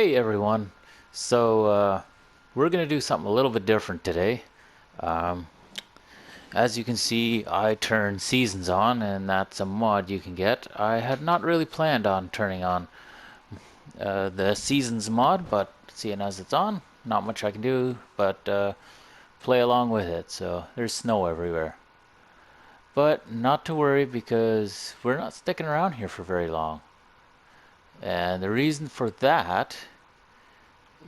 Hey everyone. We're gonna do something a little bit different today. Um, as you can see, I turned seasons on, and that's a mod you can get. I had not really planned on turning on the seasons mod, but seeing as it's on, not much I can do but play along with it. So there's snow everywhere. But not to worry because we're not sticking around here for very long. And the reason for that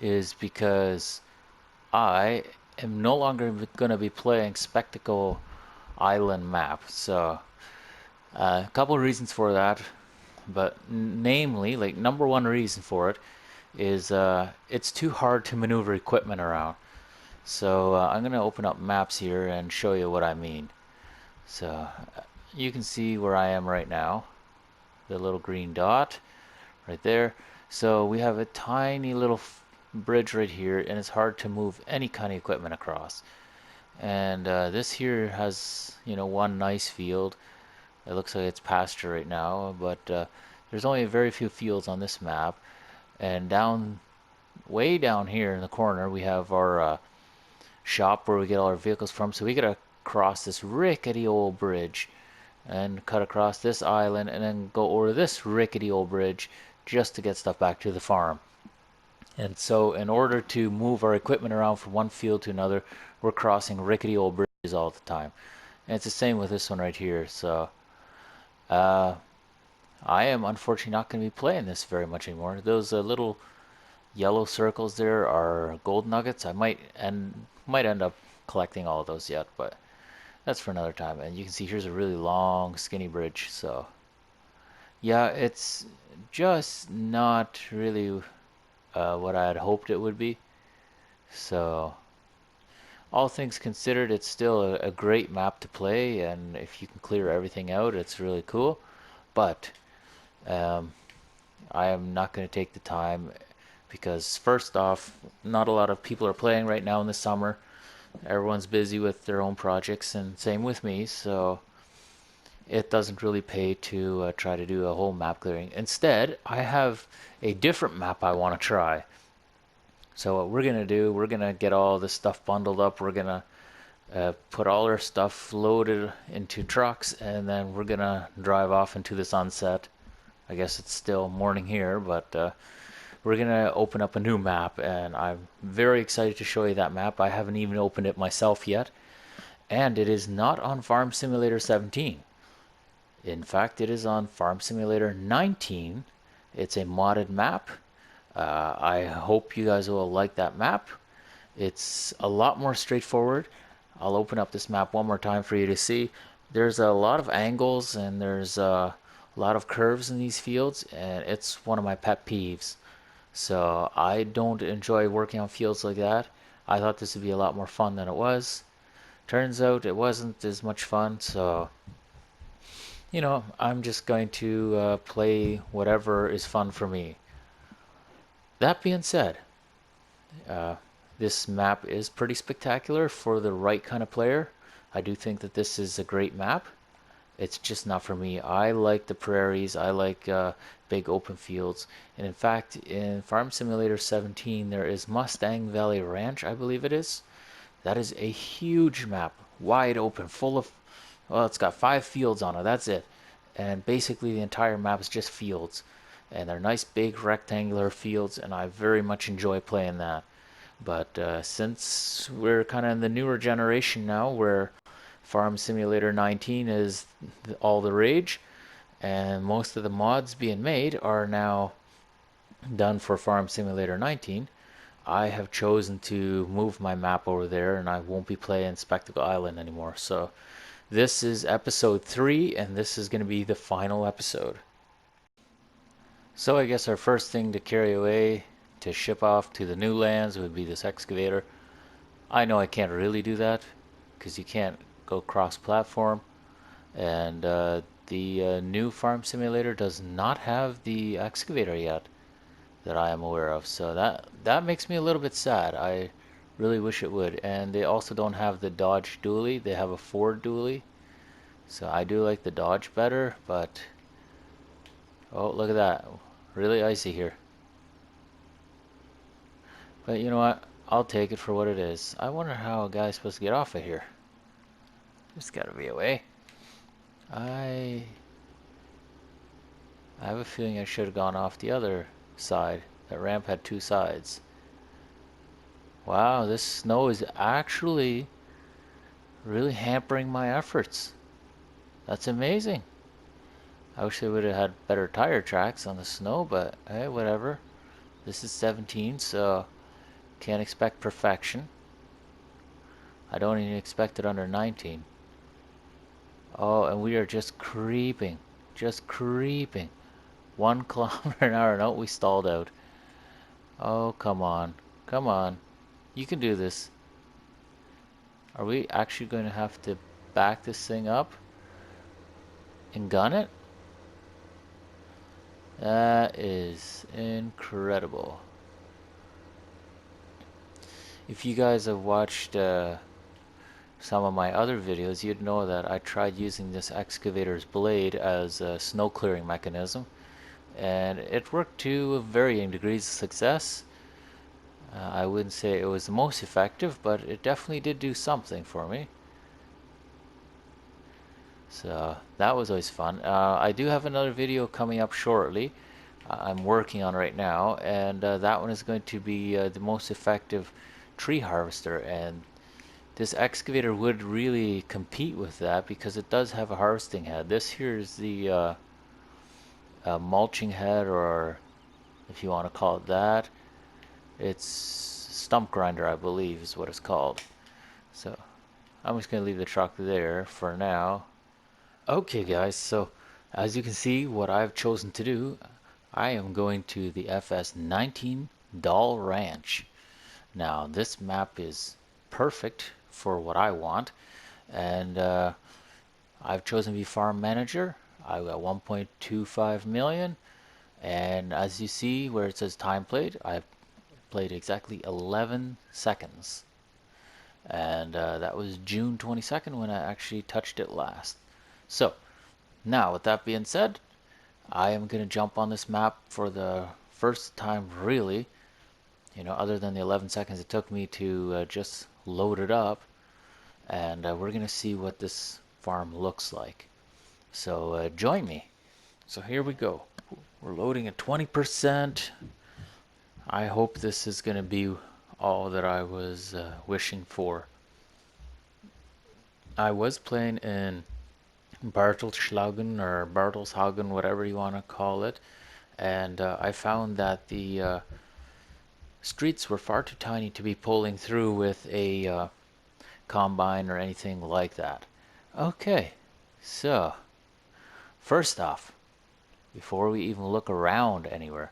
is because I am no longer going to be playing Spectacle Island map. A couple of reasons for that, but namely, like number one reason for it is it's too hard to maneuver equipment around. I'm going to open up maps here and show you what I mean. You can see where I am right now, the little green dot right there. So we have a tiny little bridge right here, and it's hard to move any kind of equipment across. And this here has, one nice field. It looks like it's pasture right now, but there's only very few fields on this map. And way down here in the corner, we have our shop where we get all our vehicles from. So we gotta cross this rickety old bridge and cut across this island and then go over this rickety old bridge just to get stuff back to the farm. And so in order to move our equipment around from one field to another, we're crossing rickety old bridges all the time. And it's the same with this one right here. Uh, I am unfortunately not going to be playing this very much anymore. Those little yellow circles there are gold nuggets. I might end up collecting all of those yet, but that's for another time. And you can see here's a really long, skinny bridge. So yeah, it's just not really what I had hoped it would be. So all things considered, it's still a great map to play, and if you can clear everything out, it's really cool. But um, I am not going to take the time because, first off, not a lot of people are playing right now in the summer. Everyone's busy with their own projects, and same with me, so it doesn't really pay to try to do a whole map clearing. Instead, I have a different map I want to try. So what we're gonna do, we're gonna get all this stuff bundled up. We're gonna put all our stuff loaded into trucks, and then we're gonna drive off into the sunset. I guess it's still morning here, but we're gonna open up a new map, and I'm very excited to show you that map. I haven't even opened it myself yet, and it is not on Farm Simulator 17. In fact, it is on Farm Simulator 19. It's a modded map. I hope you guys will like that map. It's a lot more straightforward. I'll open up this map one more time for you to see. There's a lot of angles and there's a lot of curves in these fields, and it's one of my pet peeves. So I don't enjoy working on fields like that. I thought this would be a lot more fun than it was. Turns out it wasn't as much fun, so I'm just going to play whatever is fun for me. That being said, uh, this map is pretty spectacular for the right kind of player. I do think that this is a great map. It's just not for me. I like the prairies. I like big open fields. And in fact, in Farm Simulator 17, there is Mustang Valley Ranch, I believe it is. That is a huge map, wide open, full of, well, it's got 5 fields on it. That's it. And basically, the entire map is just fields. And they're nice, big, rectangular fields, and I very much enjoy playing that. But since we're kind of in the newer generation now, where Farm Simulator 19 is all the rage, and most of the mods being made are now done for Farm Simulator 19, I have chosen to move my map over there, and I won't be playing Spectacle Island anymore. So this is episode 3, and this is going to be the final episode. So I guess our first thing to carry away to ship off to the new lands would be this excavator. I know I can't really do that because you can't go cross-platform, and the new Farm Simulator does not have the excavator yet that I am aware of. So that makes me a little bit sad. I really wish it would. And they also don't have the Dodge dually. They have a Ford dually. So I do like the Dodge better, but oh, look at that. Really icy here. But you know what? I'll take it for what it is. I wonder how a guy's supposed to get off of here. There's gotta be a way. I I have a feeling I should have gone off the other side. That ramp had two sides. Wow, this snow is actually really hampering my efforts. That's amazing. I wish they would have had better tire tracks on the snow, but hey, whatever. This is 17, so can't expect perfection. I don't even expect it under 19. Oh, and we are just creeping. Just creeping. 1 kilometer an hour. No, we stalled out. Oh, come on. Come on. You can do this. Are we actually going to have to back this thing up and gun it? That is incredible. If you guys have watched some of my other videos, you'd know that I tried using this excavator's blade as a snow clearing mechanism, and it worked to varying degrees of success. I wouldn't say it was the most effective, but it definitely did do something for me. So that was always fun. I do have another video coming up shortly. I'm working on right now, and that one is going to be the most effective tree harvester, and this excavator would really compete with that because it does have a harvesting head. This here is the mulching head, or if you want to call it that, it's stump grinder, I believe is what it's called. So I'm just going to leave the truck there for now. Okay guys, so as you can see, what I've chosen to do, I am going to the FS19 Dahl Ranch. Now this map is perfect for what I want, and I've chosen to be farm manager. I've got 1.25 million, and as you see where it says time played, I've played exactly 11 seconds, and that was June 22nd when I actually touched it last. So now with that being said, I am going to jump on this map for the first time really, other than the 11 seconds it took me to just load it up, and we're going to see what this farm looks like. So join me. So here we go. We're loading at 20%. I hope this is going to be all that I was wishing for. I was playing in Bartelschlagen or Bartelshagen, whatever you want to call it, and I found that the streets were far too tiny to be pulling through with a combine or anything like that. Okay, so first off, before we even look around anywhere,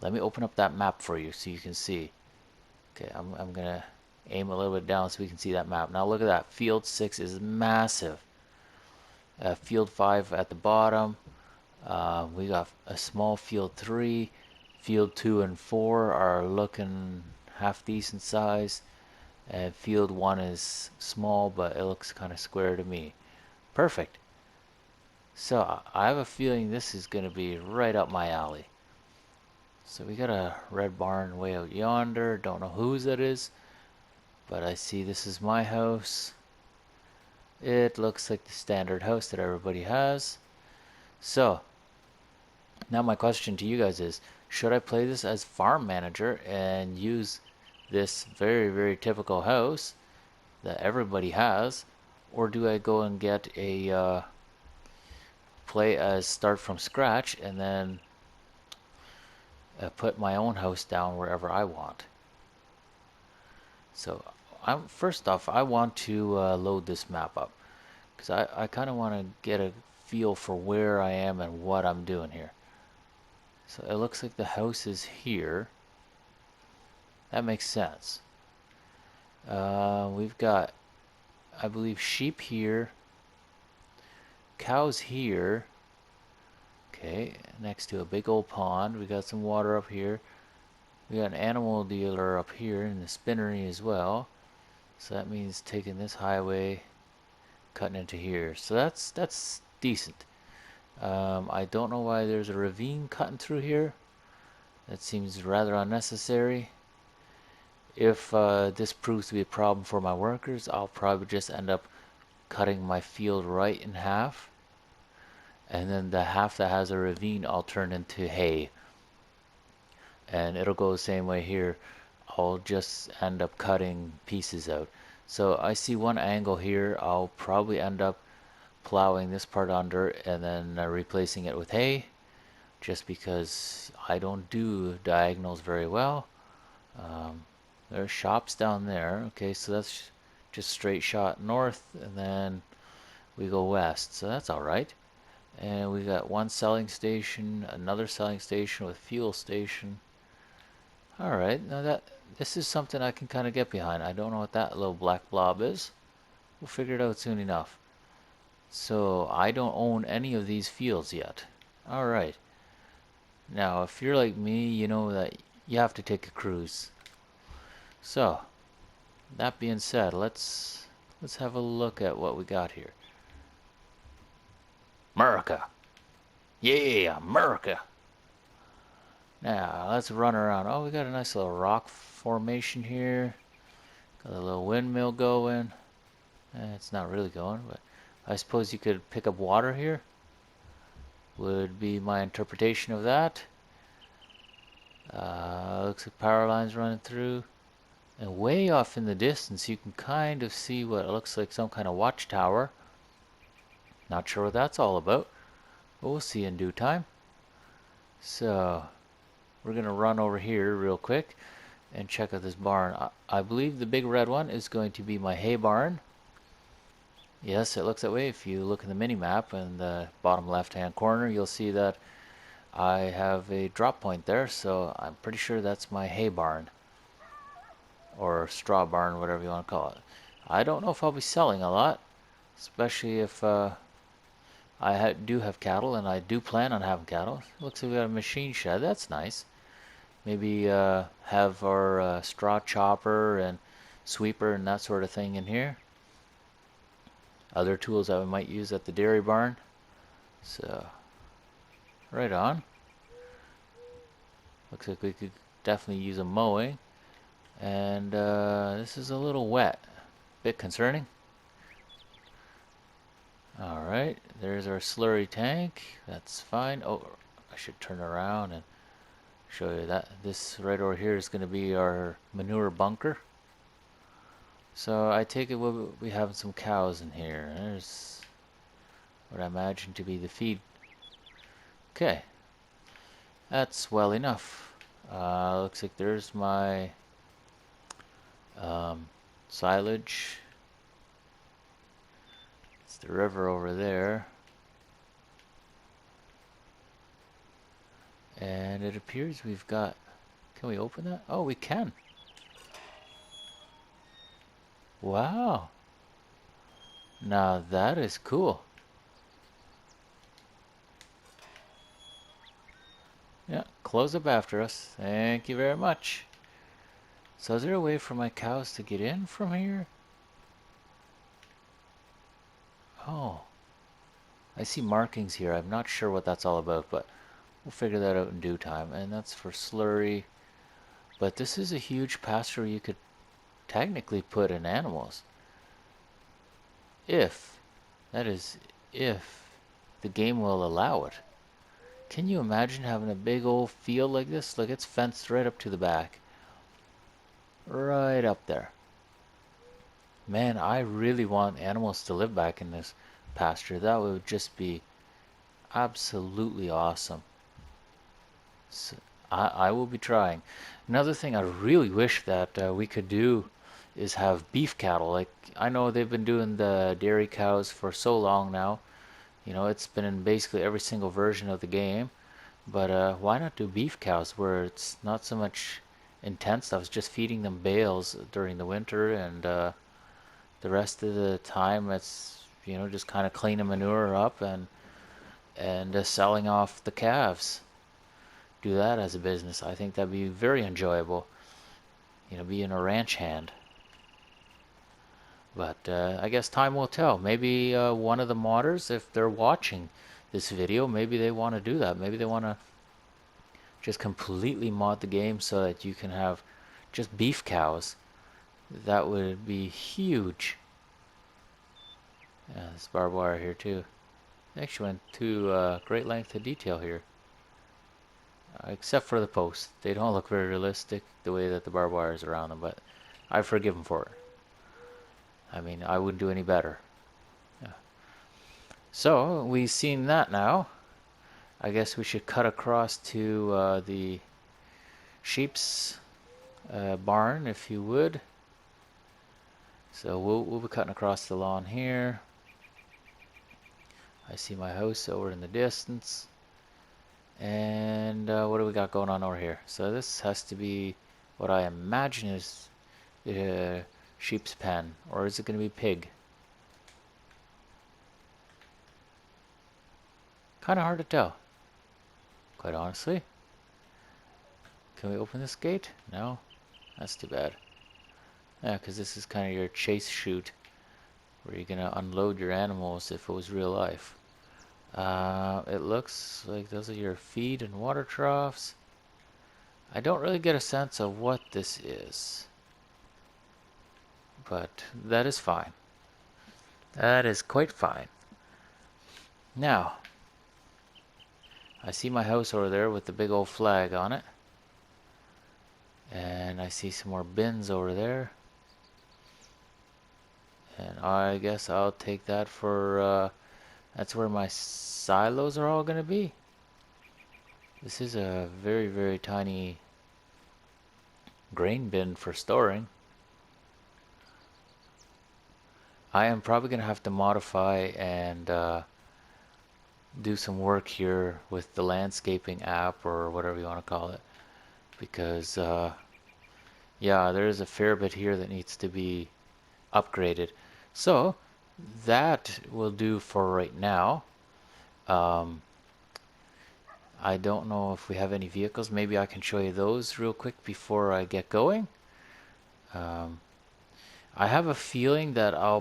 let me open up that map for you so you can see. Okay, I'm gonna aim a little bit down so we can see that map. Now look at that. Field 6 is massive. Field 5 at the bottom. We got a small field 3. Field 2 and 4 are looking half decent size. And field 1 is small, but it looks kind of square to me. Perfect. So I have a feeling this is going to be right up my alley. So we got a red barn way out yonder. Don't know whose that is, but I see this is my house. It looks like the standard house that everybody has. So now my question to you guys is, should I play this as farm manager and use this very, very typical house that everybody has, or do I go and get a play as start from scratch and then put my own house down wherever I want? So first off, I want to load this map up because I kind of want to get a feel for where I am and what I'm doing here. So it looks like the house is here. That makes sense. We've got, I believe, sheep here, cows here. Okay, next to a big old pond. We got some water up here. We got an animal dealer up here in the spinnery as well. So that means taking this highway, cutting into here. So that's decent. I don't know why there's a ravine cutting through here. That seems rather unnecessary. If this proves to be a problem for my workers, I'll probably just end up cutting my field right in half, and then the half that has a ravine I'll turn into hay, and it'll go the same way here. I'll just end up cutting pieces out. So I see one angle here. I'll probably end up plowing this part under and then replacing it with hay, just because I don't do diagonals very well. Um, there are shops down there. Okay, so that's just straight shot north, and then we go west. So that's all right. And we got one selling station, another selling station with fuel station. All right, now this is something I can kind of get behind. I don't know what that little black blob is. We'll figure it out soon enough. So I don't own any of these fields yet. All right. Now, if you're like me, you know that you have to take a cruise. So, that being said, let's have a look at what we got here. America. Yeah, America. Now, let's run around. Oh, we got a nice little rock formation here. Got a little windmill going. It's not really going, but I suppose you could pick up water here. Would be my interpretation of that. Looks like power lines running through. And way off in the distance, you can kind of see what looks like some kind of watchtower. Not sure what that's all about, but we'll see in due time. So, we're going to run over here real quick and check out this barn. I believe the big red one is going to be my hay barn. Yes, it looks that way. If you look in the mini map in the bottom left hand corner, you'll see that I have a drop point there, so I'm pretty sure that's my hay barn. Or straw barn, whatever you want to call it. I don't know if I'll be selling a lot, especially if I do have cattle, and I do plan on having cattle. Looks like we got a machine shed. That's nice. Maybe have our straw chopper and sweeper and that sort of thing in here. Other tools that we might use at the dairy barn. So, right on. Looks like we could definitely use a mowing. And this is a little wet. Bit concerning. Alright, there's our slurry tank. That's fine. Oh, I should turn around and show you that. This right over here is going to be our manure bunker. So I take it we'll be having some cows in here. There's what I imagine to be the feed. Okay, that's well enough. Looks like there's my silage. It's the river over there. And it appears we've got... Can we open that? Oh, we can. Wow. Now that is cool. Yeah, close up after us. Thank you very much. So is there a way for my cows to get in from here? Oh. I see markings here. I'm not sure what that's all about, but we'll figure that out in due time. And that's for slurry. But this is a huge pasture you could technically put in animals. If, that is, if the game will allow it. Can you imagine having a big old field like this? Look, it's fenced right up to the back. Right up there. Man, I really want animals to live back in this pasture. That would just be absolutely awesome. So I will be trying. Another thing I really wish that we could do is have beef cattle. Like, I know they've been doing the dairy cows for so long now. You know, it's been in basically every single version of the game. But why not do beef cows where it's not so much intense stuff? It's just feeding them bales during the winter, and the rest of the time it's, you know, just kind of cleaning manure up and selling off the calves. Do that as a business. I think that'd be very enjoyable. You know, being a ranch hand. But I guess time will tell. Maybe one of the modders, if they're watching this video, maybe they want to do that. Maybe they want to just completely mod the game so that you can have just beef cows. That would be huge. Yeah, there's barbed wire here too. They actually went to great length of detail here. Except for the posts. They don't look very realistic the way that the barbed wire is around them, but I forgive them for it. I mean, I wouldn't do any better. Yeah. So, we've seen that now. I guess we should cut across to the sheep's barn, if you would. So we'll be cutting across the lawn here. I see my house over in the distance. And what do we got going on over here? So this has to be what I imagine is sheep's pen. Or is it going to be pig? Kind of hard to tell, quite honestly. Can we open this gate? No? That's too bad. Yeah, because this is kind of your chase chute where you're going to unload your animals if it was real life. It looks like those are your feed and water troughs. I don't really get a sense of what this is, but that is fine. That is quite fine. Now, I see my house over there with the big old flag on it. And I see some more bins over there. And I guess I'll take that for, that's where my silos are all going to be. This is a very, very tiny grain bin for storing. I am probably going to have to modify and do some work here with the landscaping app or whatever you want to call it. Because, yeah, there is a fair bit here that needs to be upgraded. So, that will do for right now. I don't know if we have any vehicles. Maybe I can show you those real quick before I get going. I have a feeling that I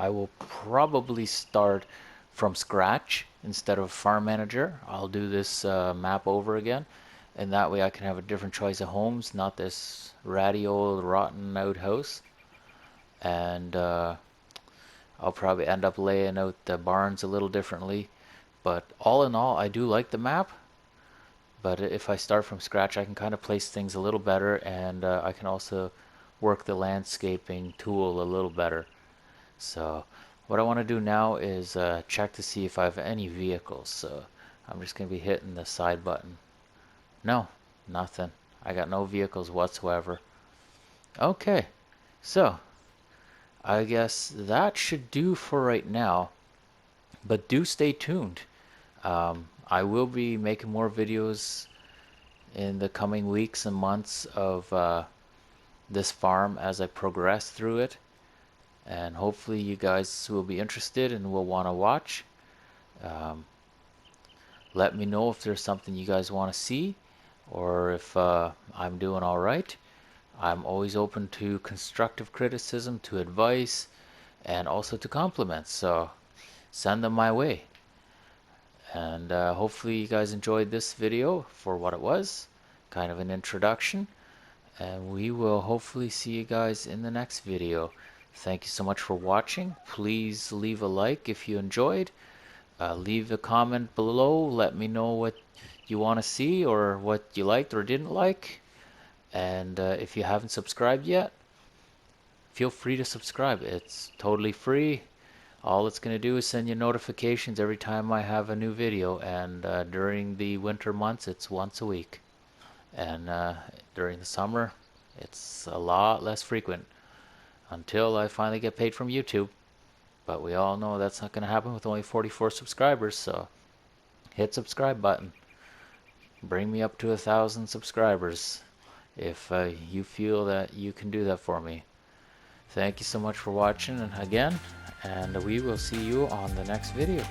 will probably start from scratch instead of farm manager. I'll do this map over again, and that way I can have a different choice of homes, not this ratty old rotten out house. And I'll probably end up laying out the barns a little differently. But all in all, I do like the map. But if I start from scratch, I can kind of place things a little better, and I can also work the landscaping tool a little better. So what I want to do now is check to see if I have any vehicles. So I'm just going to be hitting the side button. No, nothing. I got no vehicles whatsoever. Okay, so I guess that should do for right now. But do stay tuned. I will be making more videos in the coming weeks and months of this farm as I progress through it. And hopefully you guys will be interested and will want to watch. Let me know if there's something you guys want to see, or if I'm doing all right. I'm always open to constructive criticism, to advice, and also to compliments. So send them my way. And hopefully you guys enjoyed this video for what it was, kind of an introduction. And we will hopefully see you guys in the next video. Thank you so much for watching. Please leave a like if you enjoyed. Leave a comment below. Let me know what you want to see or what you liked or didn't like. And if you haven't subscribed yet, feel free to subscribe. It's totally free. All it's going to do is send you notifications every time I have a new video. And during the winter months, it's once a week. And during the summer, it's a lot less frequent until I finally get paid from YouTube. But we all know that's not going to happen with only 44 subscribers, so hit subscribe button. Bring me up to 1,000 subscribers if you feel that you can do that for me. Thank you so much for watching again, and we will see you on the next video.